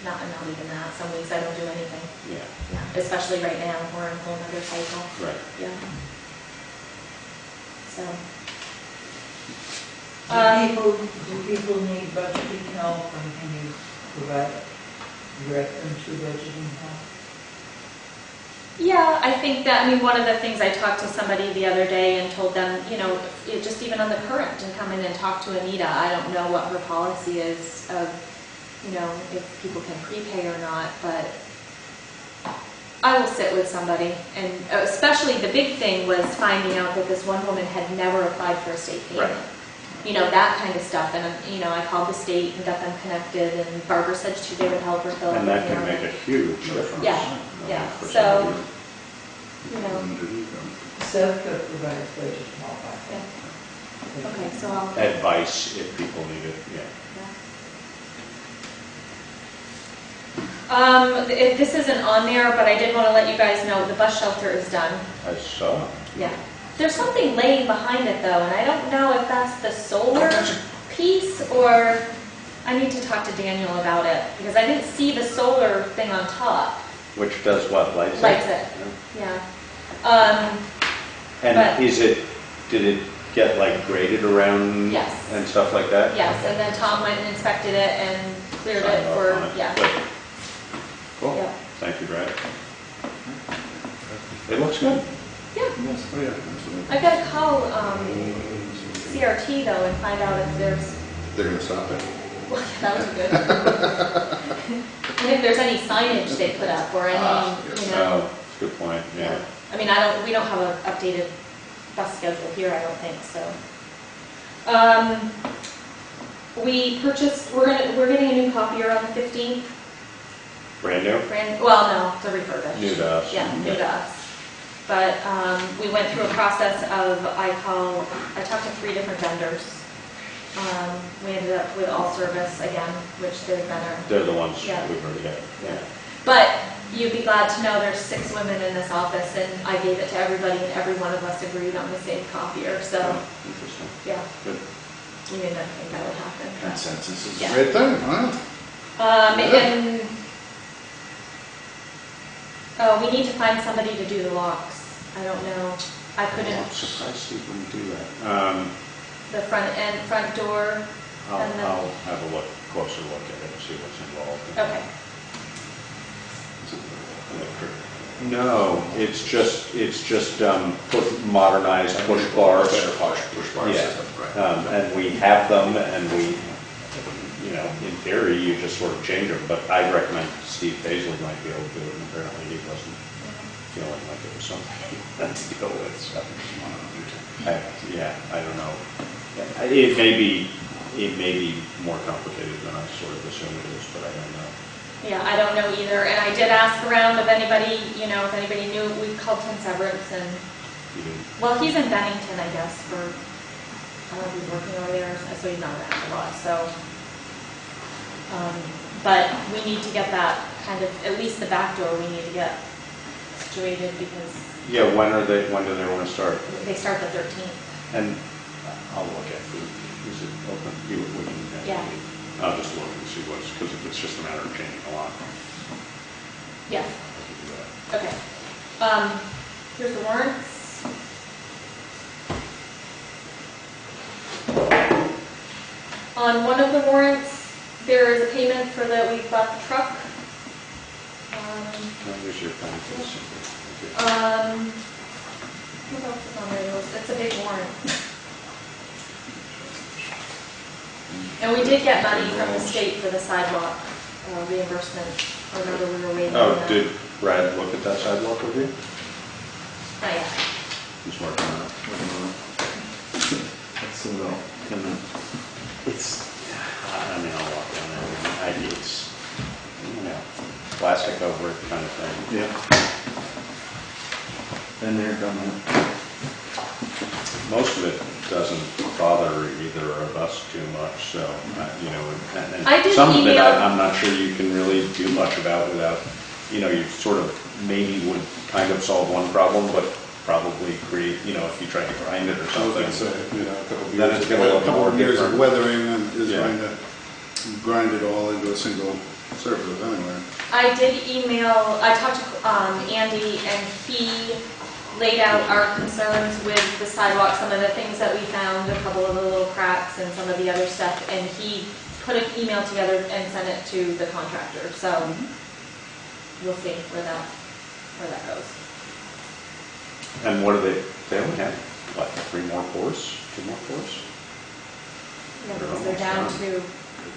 Not even that. Some weeks I don't do anything. Yeah. Especially right now, we're in a whole other cycle. Right. Yeah. So... Do people need budgeting help, and can you direct them to budgeting help? Yeah, I think that, I mean, one of the things I talked to somebody the other day and told them, you know, just even on the current, and come in and talk to Anita. I don't know what her policy is of, you know, if people can prepay or not, but I will sit with somebody. And especially the big thing was finding out that this one woman had never applied for a state payment. Right. You know, that kind of stuff. And, you know, I called the state and got them connected, and Barbara said they would help her fill out. And that can make a huge difference. Yeah. So, you know, Seth could provide a place to small yeah. back. Okay, so I'll. Advice if people need it, yeah. This isn't on there, but I did want to let you guys know the bus shelter is done. I saw. Yeah. There's something laying behind it though, and I don't know if that's the solar piece or I need to talk to Daniel about it because I didn't see the solar thing on top. Which does what, lights it? Lights it, Yeah. yeah. And but- did it get like graded around? Yes. And stuff like that? Yes, and then Tom went and inspected it and cleared it Signed off for, on it. yeah. Good. Cool, Yeah. thank you, Brad. It looks good. Yeah. Yes, oh yeah, absolutely. I've got to call CRT though and find out if there's, They're gonna stop it. well, that would be good. And if there's any signage they put up or any, yes. you know. Oh, good point, yeah. I mean, we don't have an updated bus schedule here, I don't think, so. We purchased, we're getting a new copier on the 15th. Brand new? Well, no, it's a refurbished. New to us. Yeah, new to us. But we went through a process of, I talked to 3 different vendors. We ended up with All Service again, which they've been our. They're the ones Yeah. we've already got, yeah. But you'd be glad to know there's 6 women in this office and I gave it to everybody and every one of us agreed on the same copier, so, Oh, interesting. yeah. Good. We didn't think that would happen. Consensus is a Yeah. great thing, huh? And, oh, we need to find somebody to do the locks. I don't know, I I'm couldn't, surprised Steve wouldn't do that. the front door, And then- I'll have a closer look at it and see what's involved. okay. Electric. No, it's just modernized push bars. Better push bar Yeah. system, right. And we have them and we, you know, in theory, you just sort of change them, but I recommend Steve Paisley might be able to do it, and apparently he wasn't feeling like it was something he had to deal with, so. I don't know. It may be more complicated than I sort of assume it is, but I don't know. Yeah, I don't know either, and I did ask around if anybody, you know, if anybody knew, we called Tim Severance and, You didn't- well, he's in Bennington, I guess, for, I don't know if he's working over there, so he's not around a lot, so. But we need to get that kind of, at least the back door, we need to get situated because Yeah, when do they want to start? they start the 13th. And I'll look at food. Is it open? We can. Yeah. I'll just look and see what's, because if it's just a matter of changing a lock, Yeah, I can do that. okay. Here's the warrants. On one of the warrants, there is a payment for we bought the truck. There's your pen. What else is on there? It's a big warrant. And we did get money from the state for the sidewalk reimbursement, or whether we were waiting on Oh, that. did Brad look at that sidewalk with you? Not yet. He's working on it. That's about 10 minutes. It's, I mean, I'll walk down there. It's, you know, plastic over it kind of thing. Yeah. Been there, done that. Most of it doesn't bother either of us too much, so, you know, and I did some of it email- I'm not sure you can really do much about without, you know, you sort of maybe would kind of solve one problem, but probably create, you know, if you tried to grind it or I was something. gonna say, you know, a couple of Then years, it's gonna look a couple more of years of different. weathering and is Yeah. going to grind it all into a single surface anyway. I did email, I talked to Andy, and he laid out our concerns with the sidewalk, some of the things that we found, a couple of the little cracks and some of the other stuff, and he put an email together and sent it to the contractor, so we'll see where that goes. And what do they only have, what, 3 more pours, 2 more pours? Yeah, because they're down to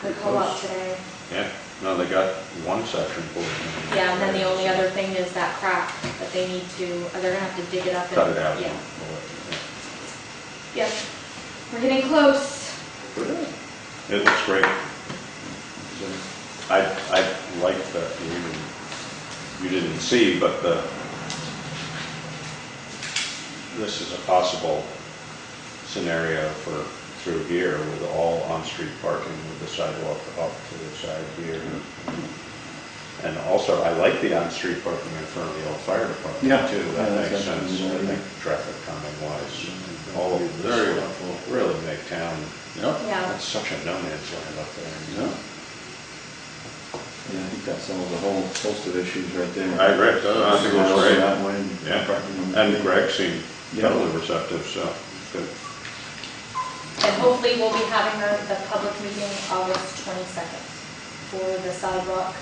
the co-op today. Yeah, no, they got one section poured. Yeah, and then the only other thing is that crack that they need to, they're gonna have to dig it up and. Cut it out. Yeah. Yep, we're getting close. It looks great. I like the, you didn't see, but this is a possible scenario for through here with all on-street parking with the sidewalk up to the side here. And also, I like the on-street parking in front of the old fire department Yeah. too. That Yeah, makes that's sense, definitely I think, traffic calming wise. All of this Very will helpful. really make town, Yep. Yeah. it's such a no-man's land up there. Yeah. Yeah, I think that settles a whole host of issues right there. I agree, I think that's Go great. that way, Yeah. parking. And Greg seemed Yeah. totally receptive, so good. And hopefully we'll be having the public meeting August 22nd for the sidewalk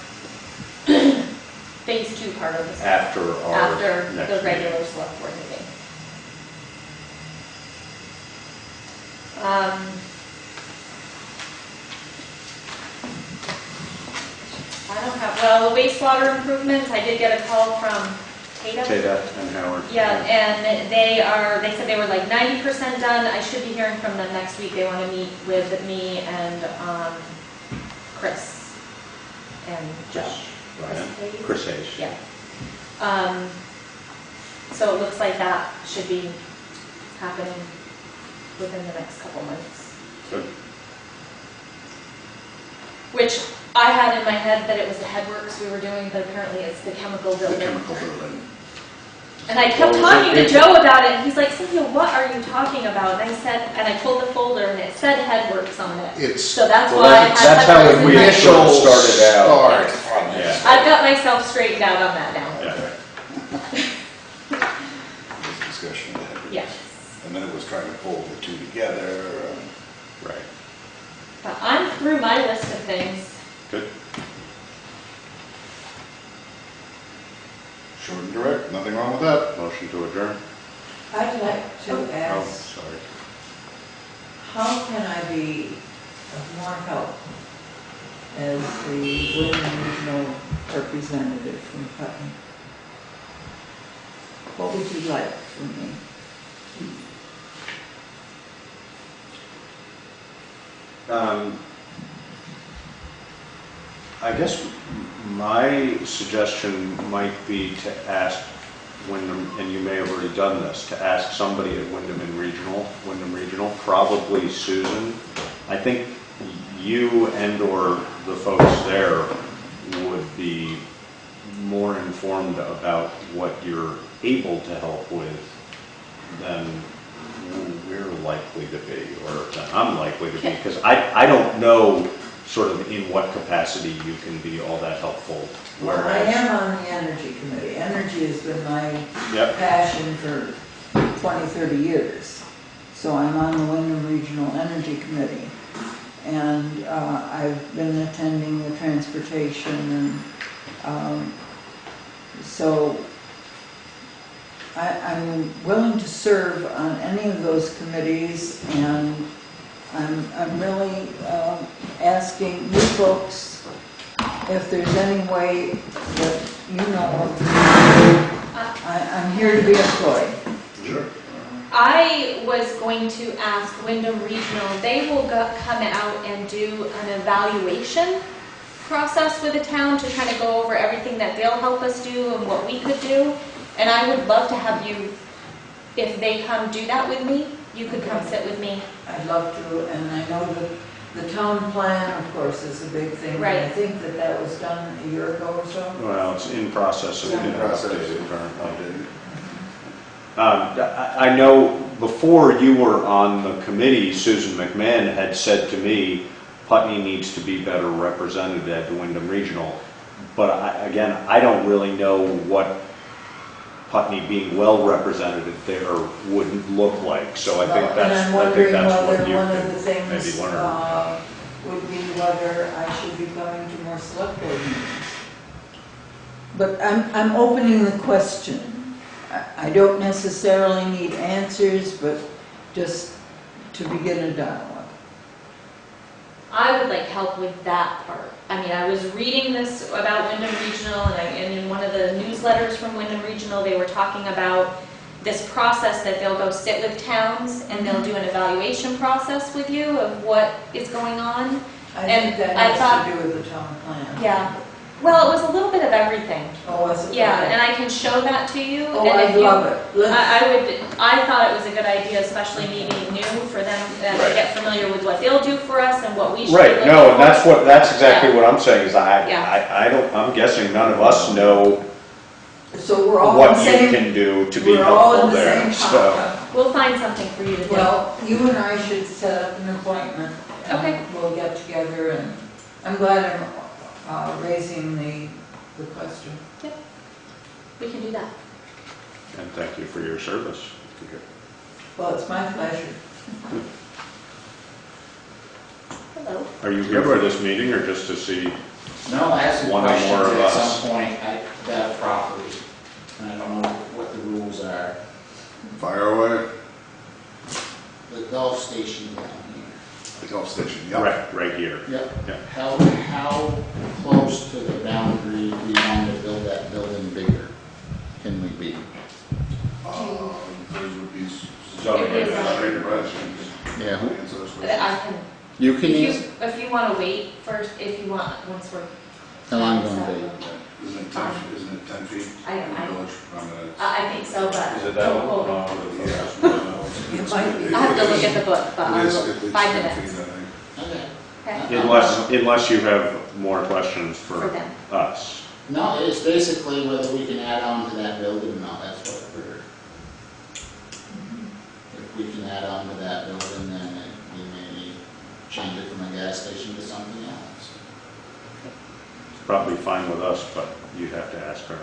phase 2 part of this. After our After next the meeting. regular select board meeting. I don't have, well, the wastewater improvements, I did get a call from Tata. Tata and Howard. Yeah, and they said they were like 90% done. I should be hearing from them next week. They want to meet with me and Chris and Joe. Chris Hayes. Yeah. So it looks like that should be happening within the next couple months. Good. Which I had in my head that it was the headworks we were doing, but apparently it's the chemical The building. chemical building. And I kept Well, talking to it- Joe about it, and he's like, Cynthia, what are you talking about? And I said, and I pulled the folder, and it said headworks on it. It's. So that's Well, why I that's had how headworks in we my initial head. started out. Start on this. Yeah. I've got myself straightened out on that now. Yeah. This discussion that happened. Yes. And then it was trying to pull the two together. Right. But I'm through my list of things. Good. Short and direct, nothing wrong with that. Motion to adjourn? I'd like to Oh, ask, sorry. how can I be of more help as the Women Regional representative from Putney? What would you like from me? I guess my suggestion might be to ask Wyndham, and you may have already done this, to ask somebody at Wyndham Regional, probably Susan. I think you and/or the folks there would be more informed about what you're able to help with than we're likely to be, or than I'm likely to be, because I don't know sort of in what capacity you can be all that helpful. Well, I am on the Energy Committee. Energy has been my Yep. passion for 20, 30 years. So I'm on the Wyndham Regional Energy Committee. And I've been attending the transportation and so I'm willing to serve on any of those committees, and I'm really asking you folks if there's any way that you know of. I'm here to be employed. Sure. I was going to ask Wyndham Regional, they will come out and do an evaluation process with the town to kind of go over everything that they'll help us do and what we could do. And I would love to have you, if they come do that with me, you could come sit with me. I'd love to, and I know that the town plan, of course, is a big thing. Right. I think that was done a year ago or so. Well, it's in process of being In process. updated currently. I know before you were on the committee, Susan McMahon had said to me, Putney needs to be better represented at the Wyndham Regional. But again, I don't really know what Putney being well represented there would look like. So I think And I'm that's wondering what whether you one of the could things maybe learn. would be whether I should be going to more select board meetings. But I'm opening the question. I don't necessarily need answers, but just to begin a dialogue. I would like help with that part. I mean, I was reading this about Wyndham Regional, and in one of the newsletters from Wyndham Regional, they were talking about this process that they'll go sit with towns and they'll do an evaluation process with you of what is going on. I And think that I has thought- to do with the town plan. Yeah, Well, it was a little bit of everything. Oh, was it? Yeah, Okay. and I can show that to you. Oh, and I if you- love it. I thought it was a good idea, especially me being new, for them to Right. get familiar with what they'll do for us and what we should be Right, looking no, and for. that's exactly what I'm saying, is Yeah. I don't, I'm guessing none of us know So we're all in what the you same, can do to be we're all helpful in the there, same so. pocket. We'll find something for you to do. Well, you and I should set up an appointment. and Okay. We'll get together and I'm glad I'm raising the question. We can do that. And thank you for your service. Well, it's my pleasure. Hello. Are you here for this meeting or just to see? No, I have some One or questions more of at us. some point about property. And I don't know what the rules are. Fire away. The golf station down The golf station, yeah. Right here. here. Yeah. How close to the boundary do you want to build that building bigger can we be? Those would be Zoning It is, regulations. Yeah. I can, You can use, if you want to wait first, if you want, once we're. how long going to be? Isn't it 10 feet? I- in the village? I'm gonna- I think so, but Is it that don't one? hold me. It might be. I have to look at the book, but It I'll is- look, it's 5 10 minutes. feet, I think. Okay. Okay. Unless you have more questions For for them. us. No, it's basically whether we can add on to that building or not, that's what we're. If we can add on to that building, then we may change it from a gas station to something else. It's probably fine with us, but you'd have to ask her.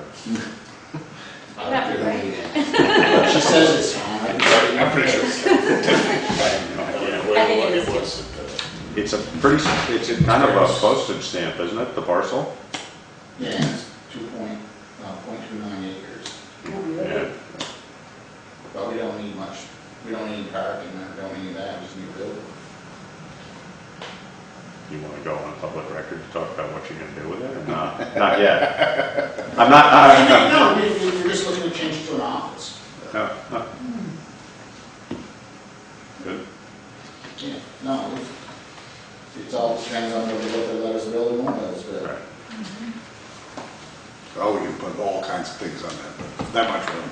I Yeah, don't right. care. She says it's fine. I'm pretty sure. I have no idea. I think it is. It's it's a kind of a postage stamp, isn't it, the parcel? Yeah, it's 2.29 acres. Yeah. But we don't need much, we don't need parking, we don't need that, we just need a building. You want to go on public record to talk about what you're going to do with it or not? Not yet. I'm not. No, we're just looking to change it to an office. No. Good. Yeah, no, it's all depends on whether they let us build or won't let us build. Right. Oh, we can put all kinds of things on that, but that much room.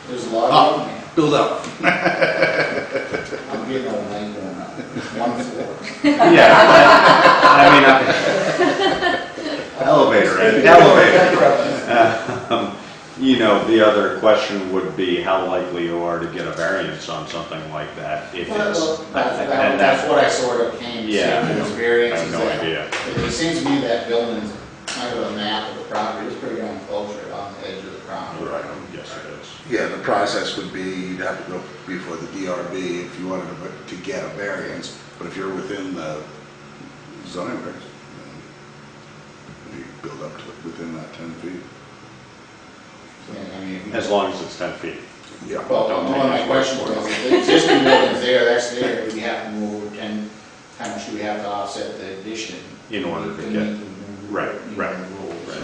There's a lot of them. Build up. I'm getting old, I ain't going up. 1 floor. Yeah. Elevator, Ed, elevator. You know, the other question would be how likely you are to get a variance on something like that if it's. Well, and that's what I sort of came to Yeah. say, with this I variance. have is no that idea. It seems to me that building's kind of a map of the property, it's pretty darn close right on the edge of the property. Right, yes it is. Yeah, the process would be, you'd have to go before the DRB if you wanted to get a variance, but if you're within the zoning regs, then you build up to within that 10 feet. Yeah, I mean, As long as it's 10 feet. Yeah. well, Don't one take of my his word questions for it. was, if the existing building's there, that's there, we have to move, and how much do we have to offset the addition? In order to meet get- the right, right, rules. right.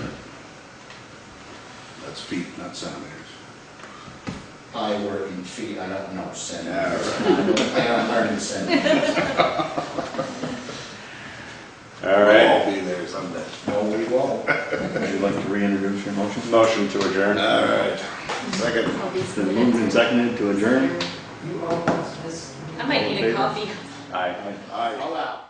That's feet, not centimeters. I work in feet, I don't know centimeters. Yeah, I don't plan on learning centimeters. All We'll right, all be there someday. No, we won't. Would you like to reintroduce your motion? motion to adjourn. All right. Second. All these It's been moved and minutes. seconded to adjourn. You almost missed. I might need a coffee. Aye. Aye. All out.